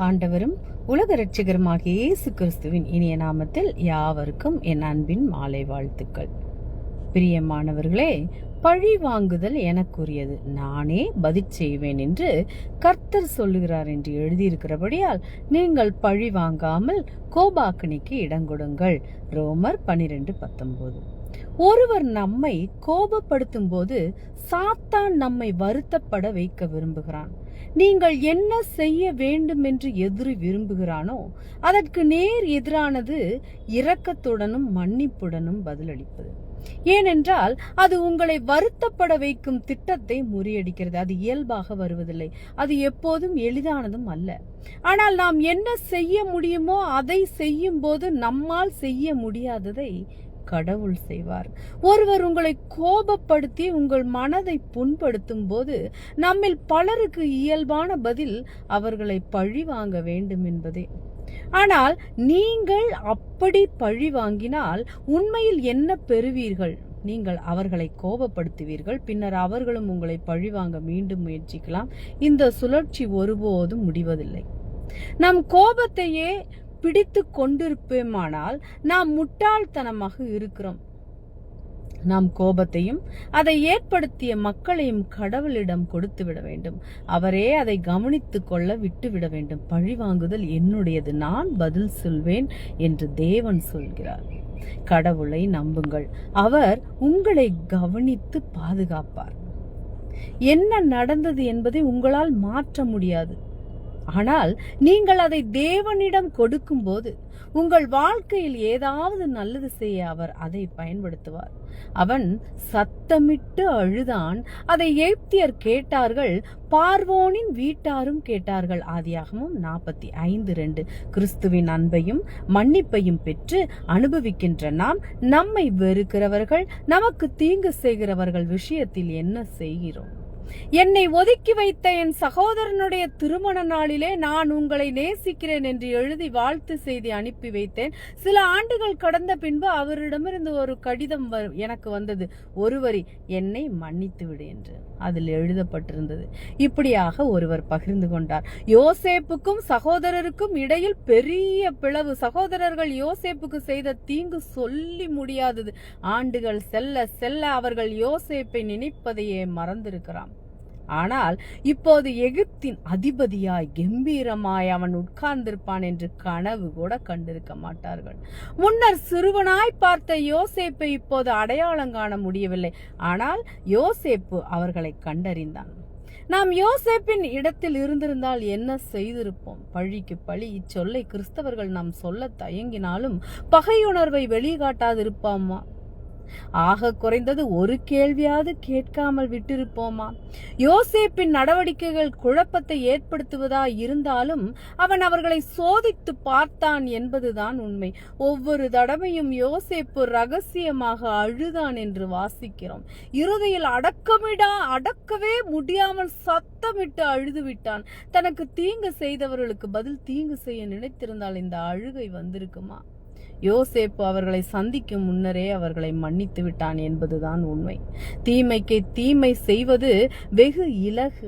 ஆண்டவரும் உலக இரட்சகருமாகிய இயேசு கிறிஸ்துவின் இனிய நாமத்தில் யாவருக்கும் என் அன்பின் மாலை வாழ்த்துக்கள். பிரியமானவர்களே, பழி வாங்குதல் எனக்குரியது, நானே பதில் செய்வேன் என்று கர்த்தர் சொல்லுகிறார் என்று எழுதியிருக்கிறபடியால் நீங்கள் பழி வாங்காமல் கோபாக்கினிக்கு இடங்கொடுங்கள். ரோமர் 12:19. ஒருவர் நம்மை கோபப்படுத்தும் போது சாத்தான் நம்மை வருத்தப்பட வைக்க விரும்புகிறான். நீங்கள் என்ன செய்ய வேண்டும் என்று எதிரி விரும்புகிறானோ அதற்கு நேர் எதிரானது இரக்கத்துடனும் மன்னிப்புடனும் பதிலளிப்பது. ஏனென்றால் அது உங்களை வருத்தப்பட வைக்கும் திட்டத்தை முறியடிக்கிறது. அது இயல்பாக வருவதில்லை, அது எப்போதும் எளிதானதும் அல்ல. ஆனால் நாம் என்ன செய்ய முடியுமோ அதை செய்யும் போது நம்மால் செய்ய முடியாததை கடவுள் செய்வார். ஒருவர் உங்களை கோபப்படுத்தி உங்கள் மனதை புண்படுத்தும் போது நம்மில் பலருக்கு இயல்பான பதில் அவர்களை பழி வாங்க வேண்டும் என்பதே. ஆனால் நீங்கள் அப்படி பழி வாங்கினால் உண்மையில் என்ன பெறுவீர்கள்? நீங்கள் அவர்களை கோபப்படுத்துவீர்கள், பின்னர் அவர்களும் உங்களை பழி வாங்க மீண்டும் முயற்சிக்கலாம். இந்த சுழற்சி ஒருபோதும் முடிவதில்லை. நம் கோபத்தையே பிடித்து கொண்டிருப்போமானால் நாம் முட்டாள்தனமாக இருக்கிறோம். நாம் கோபத்தையும் அதை ஏற்படுத்திய மக்களையும் கடவுளிடம் கொடுத்து விட வேண்டும். அவரே அதை கவனித்துக் கொள்ள விட்டுவிட வேண்டும். பழி வாங்குதல் என்னுடையது, நான் பதில் சொல்வேன் என்று தேவன் சொல்கிறார். கடவுளை நம்புங்கள், அவர் உங்களை கவனித்து பாதுகாப்பார். என்ன நடந்தது என்பதை உங்களால் மாற்ற முடியாது. ஆனால் நீங்கள் அதை தேவனிடம் கொடுக்கும் போது உங்கள் வாழ்க்கையில் ஏதாவது நல்லது செய்ய அவர் அதை பயன்படுத்துவார். அவன் சத்தமிட்டு அழுதான், அதை எகிப்தியர் கேட்டார்கள், பார்வோனின் வீட்டாரும் கேட்டார்கள். ஆதியாகமம் 45:2. கிறிஸ்துவின் அன்பையும் மன்னிப்பையும் பெற்று அனுபவிக்கின்ற நாம் நம்மை வெறுக்கிறவர்கள், நமக்கு தீங்கு செய்கிறவர்கள் விஷயத்தில் என்ன செய்கிறோம்? என்னை ஒதுக்கி வைத்த என் சகோதரனுடைய திருமண நாளிலே நான் உங்களை நேசிக்கிறேன் என்று எழுதி வாழ்த்து செய்தி அனுப்பி வைத்தேன். சில ஆண்டுகள் கடந்த பின்பு அவரிடமிருந்து ஒரு கடிதம் எனக்கு வந்தது. ஒரு வரி, என்னை மன்னித்து விடு என்று அதில் எழுதப்பட்டிருந்தது. இப்படியாக ஒருவர் பகிர்ந்து கொண்டார். யோசேப்புக்கும் சகோதரருக்கும் இடையில் பெரிய பிளவு. சகோதரர்கள் யோசேப்புக்கு செய்த தீங்கு சொல்லி முடியாதது. ஆண்டுகள் செல்ல செல்ல அவர்கள் யோசேப்பை நினைப்பதையே மறந்திருக்கிறான். ஆனால் இப்போது எகிப்தின் அதிபதியாய் கம்பீரமாய் அவன் உட்கார்ந்திருப்பான் என்று கனவு கூட கண்டிருக்க மாட்டார்கள். முன்னர் சிறுவனாய் பார்த்த யோசேப்பை இப்போது அடையாளம் காண முடியவில்லை. ஆனால் யோசேப்பு அவர்களை கண்டறிந்தான். நாம் யோசேப்பின் இடத்தில் இருந்திருந்தால் என்ன செய்திருப்போம்? பழிக்கு பழி இச்சொல்லை கிறிஸ்தவர்கள் நாம் சொல்ல தயங்கினாலும் பகையுணர்வை வெளிக்காட்டாதிருப்போமா? ஆக குறைந்தது ஒரு கேள்வியாவது கேட்காமல் விட்டிருப்போமா? யோசேப்பின் நடவடிக்கைகள் குழப்பத்தை ஏற்படுத்துவதா இருந்தாலும் அவன் அவர்களை சோதித்து பார்த்தான் என்பதுதான் உண்மை. ஒவ்வொரு தடவையும் யோசேப்பு ரகசியமாக அழுதான் என்று வாசிக்கிறோம். இறுதியில் அடக்கவே முடியாமல் சத்தமிட்டு அழுது விட்டான். தனக்கு தீங்கு செய்தவர்களுக்கு பதில் தீங்கு செய்ய நினைத்திருந்தால் இந்த அழுகை வந்திருக்குமா? யோசேப்பு அவர்களை சந்திக்கும் முன்னரே அவர்களை மன்னித்து விட்டான் என்பதுதான் உண்மை. தீமைக்கு தீமை செய்வது வெகு இலகு.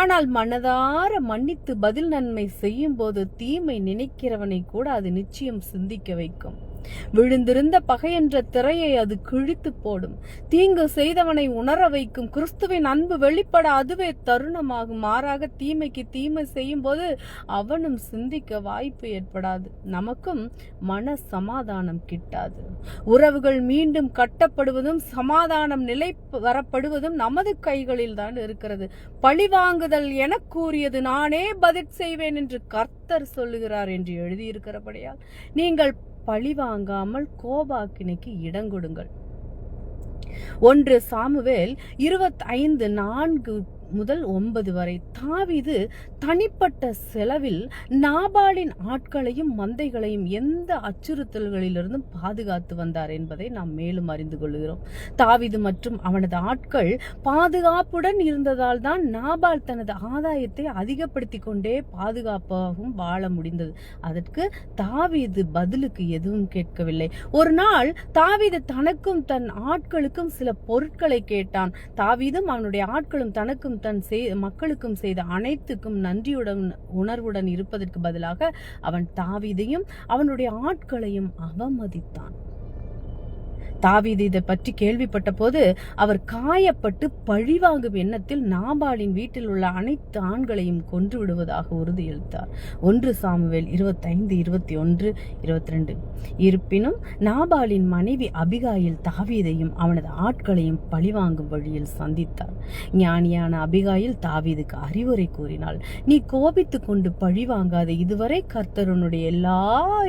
ஆனால் மனதார மன்னித்து பதில் நன்மை செய்யும் போது தீமை நினைக்கிறவனை கூட அது நிச்சயம் சிந்திக்க வைக்கும். விழுந்திருந்த பகை என்ற திரையை அது கிழித்து போடும். தீங்கு செய்தவனை உணர வைக்கும். கிறிஸ்துவின் அன்பு வெளிப்பட அதுவே தருணமாகும். மாறாக தீமைக்கு தீமை செய்யும் போது அவனும் சிந்திக்க வாய்ப்பு ஏற்படாது. நமக்கும் மன சமாதானம் கிட்டாது. உறவுகள் மீண்டும் கட்டப்படுவதும் சமாதானம் நிலை வரப்படுவதும் நமது கைகளில் தான் இருக்கிறது. பழிவாங்குதல் எனக்குரியது, நானே பதில் செய்வேன் என்று கர்த்தர் சொல்லுகிறார் என்று எழுதியிருக்கிறபடியால் நீங்கள் பழி வாங்காமல் கோபாக்கினைக்கு இடங்கொடுங்கள். 1 சாமுவேல் 25:4-9 தாவீது தனிப்பட்ட செலவில் நாபாலின் ஆட்களையும் மந்தைகளையும் எந்த அச்சுறுத்தல்களிலிருந்தும் பாதுகாத்து வந்தார் என்பதை நாம் மேலும் அறிந்து கொள்கிறோம். தாவீது மற்றும் அவனது ஆட்கள் பாதுகாப்புடன் இருந்ததால் தான் நாபால் தனது ஆதாயத்தை அதிகப்படுத்தி கொண்டே பாதுகாப்பாகவும் வாழ முடிந்தது. அதற்கு தாவீது பதிலுக்கு எதுவும் கேட்கவில்லை. ஒரு நாள் தாவீது தனக்கும் தன் ஆட்களுக்கும் சில பொருட்களை கேட்டான். தாவீதும் அவனுடைய ஆட்களும் தனக்கும் மக்களுக்கும் செய்த அனைத்துக்கும் நன்றியுடன் உணர்வுடன் இருப்பதற்கு பதிலாக அவன் தாவீதையும் அவனுடைய ஆட்களையும் அவமதித்தான். தாவீது இதை பற்றி கேள்விப்பட்ட போது அவர் காயப்பட்டு பழிவாங்கும் எண்ணத்தில் நாபாலின் வீட்டில் உள்ள அனைத்து ஆண்களையும் கொன்று விடுவதாக உறுதியளித்தார். 1 சாமுவேல் 25:21-22. இருப்பினும் நாபாலின் மனைவி அபிகாயில் தாவீதையும் அவனது ஆட்களையும் பழிவாங்கும் வழியில் சந்தித்தார். ஞானியான அபிகாயில் தாவீதுக்கு அறிவுரை கூறினாள். நீ கோபித்து கொண்டு பழிவாங்காத, இதுவரை கர்த்தர் உன்னுடைய எல்லா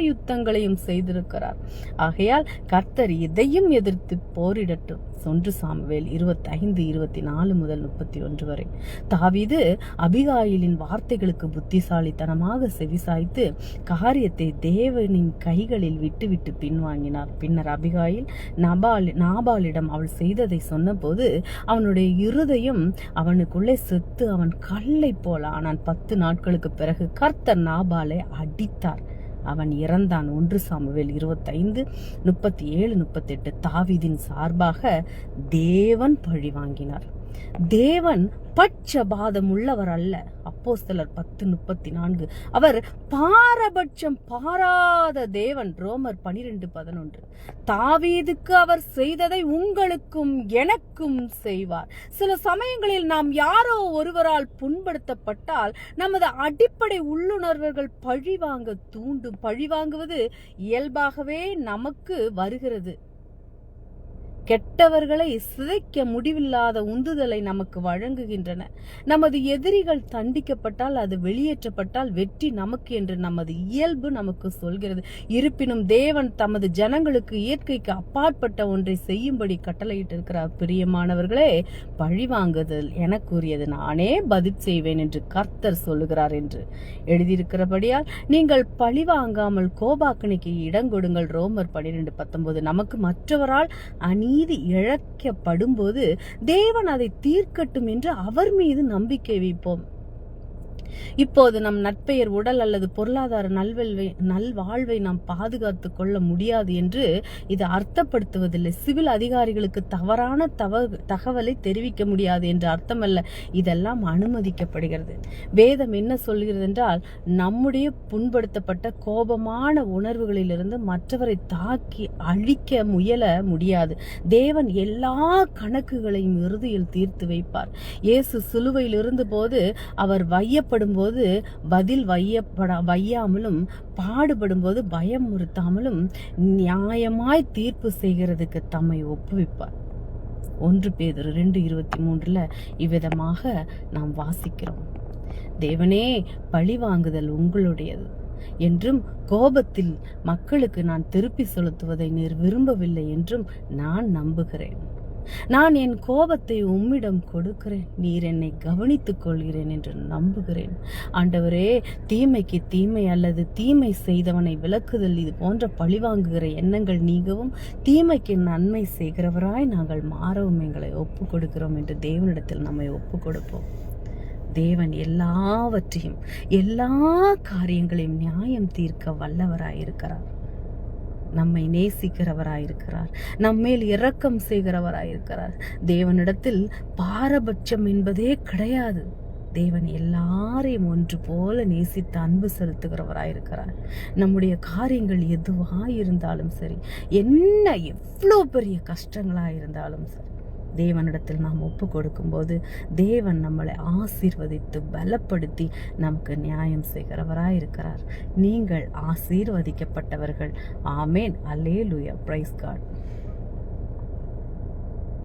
யுத்தங்களையும் செய்திருக்கிறார். ஆகையால் கர்த்தர் இதையும் எதிர்த்து போரிடட்டும். 1 சாமுவேல் 25:24-31 வரை. தாவீது அபிகாயிலின் வார்த்தைகளுக்கு புத்திசாலித்தனமாக செவிசாய்த்து காரியத்தை தேவனின் கைகளில் விட்டுவிட்டு பின்வாங்கினார். பின்னர் அபிகாயில் நாபாலிடம் அவள் செய்ததை சொன்னபோது அவனுடைய இருதயம் அவனுக்குள்ளே செத்து அவன் கல்லை போல ஆனான். 10 நாட்களுக்கு பிறகு கர்த்தர் நாபாலை அடித்தார். அவன் இறந்தான். 1 சாமுவேல் 25:37-38. தாவீதின் சார்பாக தேவன் பழி வாங்கினார். தேவன் பட்சபாதம் உள்ளவர் அல்ல. அப்போஸ்தலர் 10:34. அவர் பாரபட்சம் பாராத தேவன். ரோமர் 12:11. தாவீதுக்கு அவர் செய்ததை உங்களுக்கும் எனக்கும் செய்வார். சில சமயங்களில் நாம் யாரோ ஒருவரால் புண்படுத்தப்பட்டால் நமது அடிப்படை உள்ளுணர்வுகள் பழிவாங்க தூண்டும். பழிவாங்குவது இயல்பாகவே நமக்கு வருகிறது. கெட்டவர்களை சிதைக்க முடிவில்லாத உந்துதலை நமக்கு வழங்குகின்றன. நமது எதிரிகள் தண்டிக்கப்பட்டால், அது வெளியேற்றப்பட்டால் வெற்றி நமக்கு என்று நமது இயல்பு நமக்கு சொல்கிறது. இருப்பினும் தேவன் தமது ஜனங்களுக்கு இயற்கைக்கு அப்பாற்பட்ட ஒன்றை செய்யும்படி கட்டளையிட்டிருக்கிறார். பிரியமானவர்களே, பழிவாங்குதல் எனக்குரியது, நானே பதில் செய்வேன் என்று கர்த்தர் சொல்லுகிறார் என்று எழுதியிருக்கிறபடியால் நீங்கள் பழிவாங்காமல் கோபாக்கணிக்கு இடம் கொடுங்கள். ரோமர் 12:19. நமக்கு மற்றவரால் நீதி இழக்கப்படும் போது தேவன் அதை தீர்க்கட்டும் என்று அவர் மீது நம்பிக்கை வைப்போம். இப்போது நம் நற்பெயர், உடல் அல்லது பொருளாதார நல்வாழ்வை நாம் பாதுகாத்து கொள்ள முடியாது என்று இது அர்த்தப்படுத்துவதில்லை. சிவில் அதிகாரிகளுக்கு தவறான தகவலை தெரிவிக்க முடியாது என்று அர்த்தமல்ல. இதெல்லாம் அனுமதிக்கப்படுகிறது. வேதம் என்ன சொல்கிறது என்றால், நம்முடைய புண்படுத்தப்பட்ட கோபமான உணர்வுகளிலிருந்து மற்றவரை தாக்கி அழிக்க முயல முடியாது. தேவன் எல்லா கணக்குகளையும் இறுதியில் தீர்த்து வைப்பார். இயேசு சிலுவையில் இருந்தபோது அவர் வையப்படும் போது பதில் வையாமலும், பாடுபடும் போது பயமுறுத்தாமலும் நியாயமாய் தீர்ப்பு செய்கிறதுக்கு தம்மை ஒப்புவிப்பார். 1 பேதுரு 2:23 இவ்விதமாக நாம் வாசிக்கிறோம். தேவனே, பழிவாங்குதல் உங்களுடையது என்றும் கோபத்தில் மக்களுக்கு நான் திருப்பி செலுத்துவதை நீர் விரும்பவில்லை என்றும் நான் நம்புகிறேன். நான் என் கோபத்தை உம்மிடம் கொடுக்கிறேன், நீர் என்னை கவனித்துக் கொள்கிறேன் என்று நம்புகிறேன். ஆண்டவரே, தீமைக்கு தீமை அல்லது தீமை செய்தவனை விலக்குதல், இது போன்ற பழிவாங்குகிற எண்ணங்கள் நீங்கவும் தீமைக்கு நன்மை செய்கிறவராய் நாங்கள் மாறவும் எங்களை ஒப்பு கொடுக்கிறோம் என்று தேவனிடத்தில் நம்மை ஒப்பு கொடுப்போம். தேவன் எல்லாவற்றையும், எல்லா காரியங்களையும் நியாயம் தீர்க்க வல்லவராயிருக்கிறார். நம்மை நேசிக்கிறவராயிருக்கிறார். நம்மேல் இரக்கம் செய்கிறவராயிருக்கிறார். தேவனிடத்தில் பாரபட்சம் என்பதே கிடையாது. தேவன் எல்லாரையும் ஒன்று போல நேசித்து அன்பு செலுத்துகிறவராயிருக்கிறார். நம்முடைய காரியங்கள் எதுவாயிருந்தாலும் சரி, என்ன எவ்வளோ பெரிய கஷ்டங்களாயிருந்தாலும் சரி, தேவனிடத்தில் நாம் ஒப்பு கொடுக்கும்போது தேவன் நம்மளை ஆசீர்வதித்து பலப்படுத்தி நமக்கு நியாயம் செய்கிறவராயிருக்கிறார். நீங்கள் ஆசீர்வதிக்கப்பட்டவர்கள். ஆமேன். அல்லேலூயா. Price God.